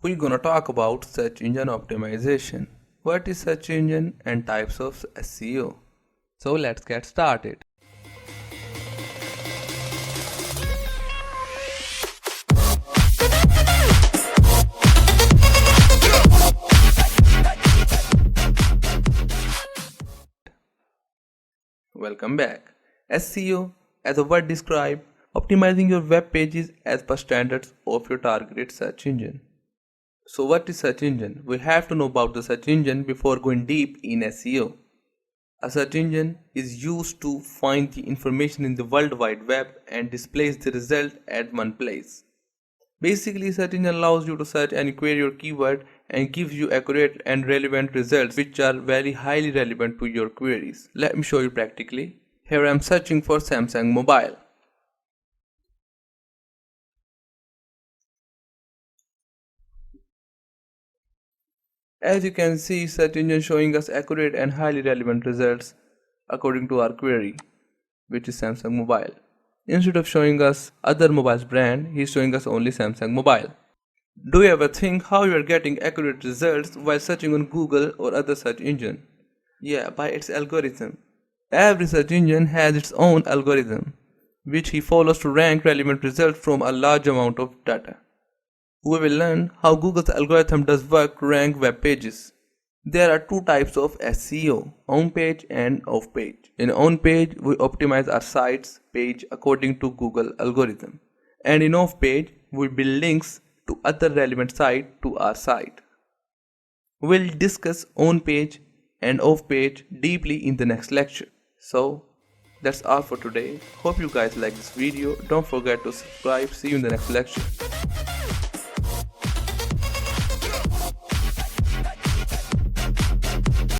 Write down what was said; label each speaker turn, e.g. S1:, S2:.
S1: We're gonna talk about search engine optimization. What is search engine and types of SEO? So let's get started. Welcome back. SEO, as the word describes, optimizing your web pages as per standards of your targeted search engine. So what is search engine? We have to know about the search engine before going deep in SEO. A search engine is used to find the information in the World Wide Web and displays the result at one place. Basically, search engine allows you to search any query or keyword and gives you accurate and relevant results which are very highly relevant to your queries. Let me show you practically. Here I am searching for Samsung mobile. As you can see, search engine showing us accurate and highly relevant results according to our query, which is Samsung mobile. Instead of showing us other mobiles brand, he is showing us only Samsung mobile. Do you ever think how you are getting accurate results while searching on Google or other search engine? Yeah, by its algorithm. Every search engine has its own algorithm, which he follows to rank relevant results from a large amount of data. We will learn how Google's algorithm does work to rank web pages. There are two types of SEO, on-page and off-page. In on-page, we optimize our site's page according to Google algorithm. And in off-page, we build links to other relevant sites to our site. We'll discuss on-page and off-page deeply in the next lecture. So, that's all for today. Hope you guys like this video. Don't forget to subscribe. See you in the next lecture.